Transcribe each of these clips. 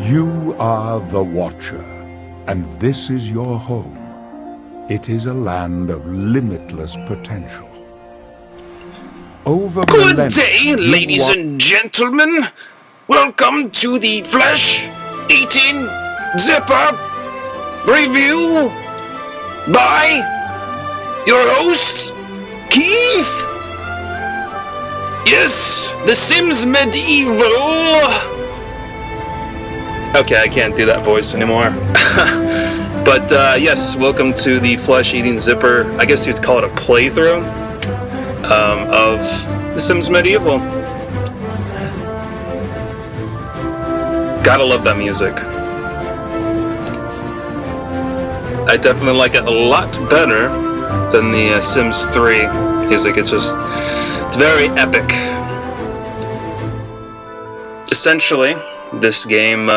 You are the Watcher, and this is your home. It is a land of limitless potential. Over Good day, ladies and gentlemen. Welcome to the Flesh-Eating Zipper review by your host, Keith. Yes, The Sims Medieval. Okay, I can't do that voice anymore. But yes, welcome to the Flesh-Eating Zipper. I guess you'd call it a playthrough of The Sims Medieval. Gotta love that music. I definitely like it a lot better than the Sims 3 music. It's very epic. Essentially, this game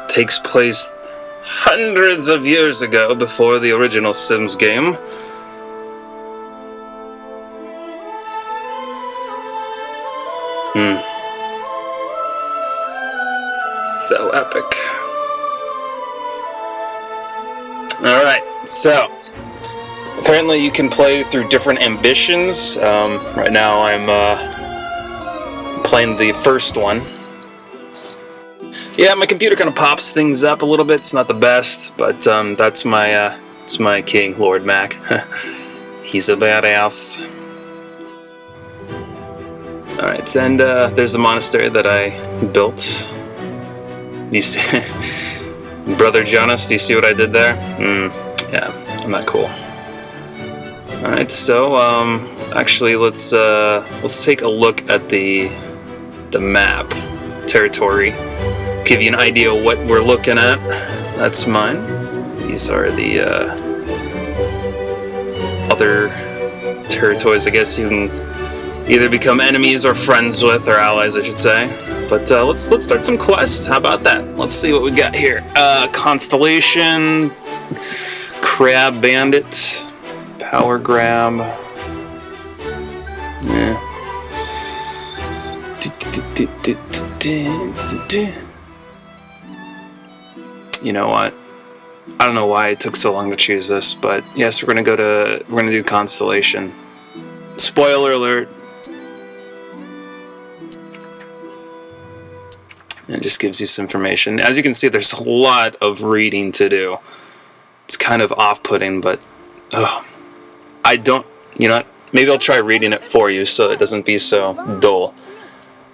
takes place hundreds of years ago before the original Sims game. So epic. Alright, so apparently you can play through different ambitions. Right now I'm playing the first one. Yeah, my computer kind of pops things up a little bit. It's not the best, but that's my king, Lord Mac. He's a badass. Alright, and there's the monastery that I built. You see, Brother Jonas, do you see what I did there? Yeah, I'm not cool. Alright, so actually let's take a look at the map territory. Give you an idea of what we're looking at. That's mine. These are the other territories I guess you can either become enemies or friends with, or allies I should say. But let's start some quests. How about that? Let's see what we got here. Constellation, Crab Bandit, Power Grab. Yeah. You know what? I don't know why it took so long to choose this, but yes, we're gonna do Constellation. Spoiler alert. It just gives you some information. As you can see, there's a lot of reading to do. It's kind of off-putting, but I don't. You know what? Maybe I'll try reading it for you so it doesn't be so dull.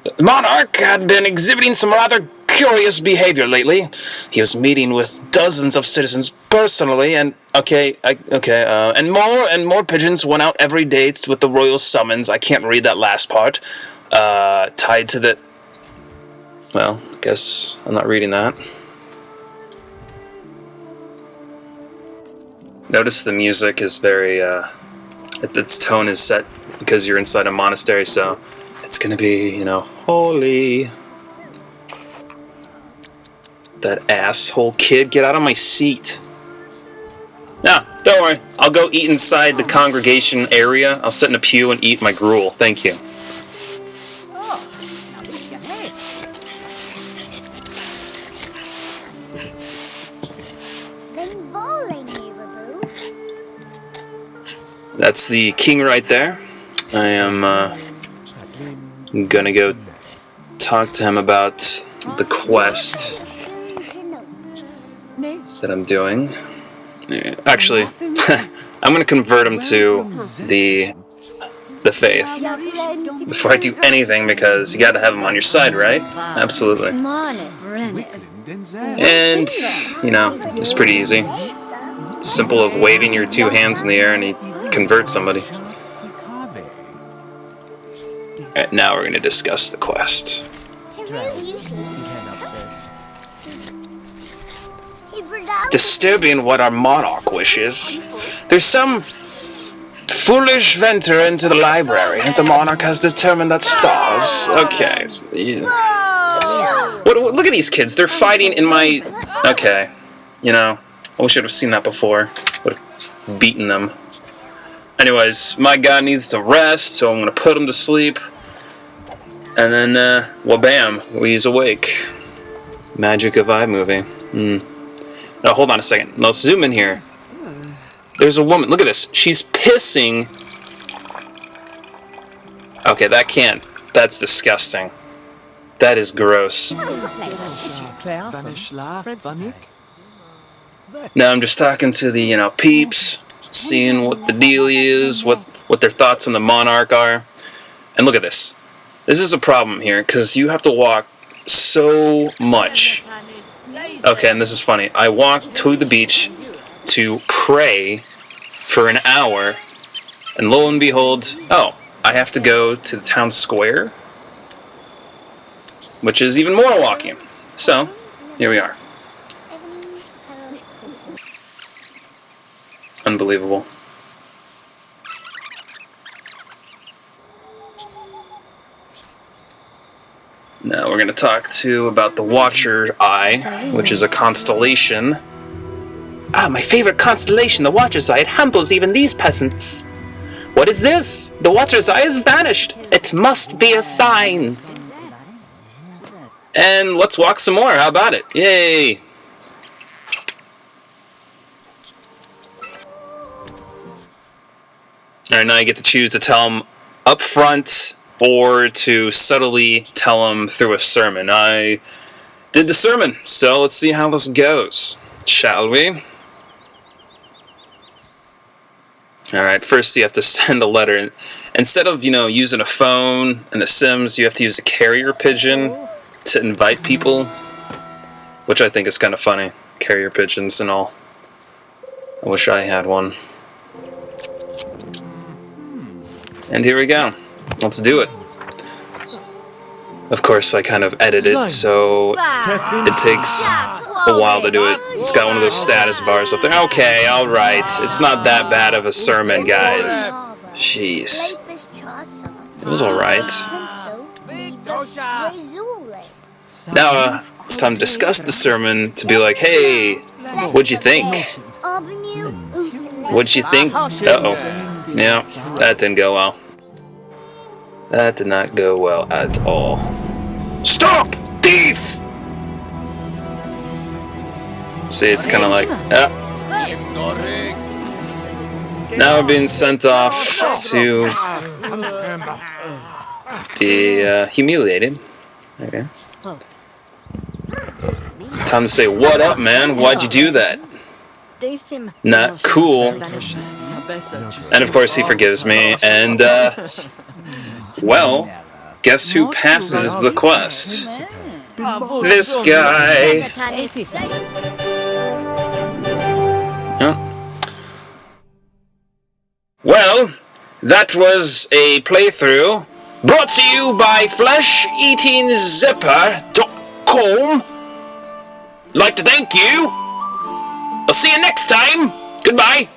The monarch had been exhibiting some rather curious behavior lately. He was meeting with dozens of citizens personally, and and more pigeons went out every day with the royal summons. I can't read that last part. Tied to the. Well, I guess I'm not reading that. Notice the music is very. Its tone is set because you're inside a monastery, so it's gonna be, holy. That asshole kid, get out of my seat. Nah, don't worry. I'll go eat inside the congregation area. I'll sit in a pew and eat my gruel. Thank you. That's the king right there. I am gonna go talk to him about the quest that I'm doing. Actually, I'm gonna convert him to the faith before I do anything, because you gotta have him on your side, right? Absolutely. And it's pretty easy. Simple of waving your two hands in the air and he converts somebody. Alright, now we're gonna discuss the quest. Disturbing what our monarch wishes. There's some foolish venture into the library, and the monarch has determined that stars. Okay. What, look at these kids. They're fighting in my. Okay. I wish I'd have seen that before. Would have beaten them. Anyways, my guy needs to rest, so I'm gonna put him to sleep. And then, well, bam, he's awake. Magic of iMovie. Now, hold on a second. Let's zoom in here. There's a woman. Look at this. She's pissing. Okay, that can't. That's disgusting. That is gross. Now I'm just talking to the, peeps, seeing what the deal is, what their thoughts on the monarch are. And look at this. This is a problem here, because you have to walk so much. Okay, and this is funny. I walked to the beach to pray for an hour, and lo and behold, I have to go to the town square, which is even more walking. So, here we are. Unbelievable. Now we're going to talk about the Watcher Eye, which is a constellation. Ah, my favorite constellation, the Watcher's Eye. It humbles even these peasants. What is this? The Watcher's Eye has vanished. It must be a sign. And let's walk some more. How about it? Yay! Alright, now you get to choose to tell them up front or to subtly tell them through a sermon. I did the sermon, so let's see how this goes. Shall we? Alright, first you have to send a letter. Instead of, using a phone and the Sims, you have to use a carrier pigeon to invite people, which I think is kind of funny. Carrier pigeons and all. I wish I had one. And here we go. Let's do it. Of course, I kind of edit it, so it takes a while to do it. It's got one of those status bars up there. Okay, alright. It's not that bad of a sermon, guys. Jeez. It was alright. Now, it's time to discuss the sermon, to be like, hey, what'd you think? What'd you think? Uh-oh. Yeah, that didn't go well. That did not go well at all. Stop! Thief! See, it's kind of like, now we're being sent off to the humiliated. Okay. Time to say, what up, man? Why'd you do that? Not cool. And of course he forgives me, and well, guess who passes the quest? This guy. Well, that was a playthrough brought to you by FleshEatingZipper.com. Like to thank you. I'll see you next time. Goodbye.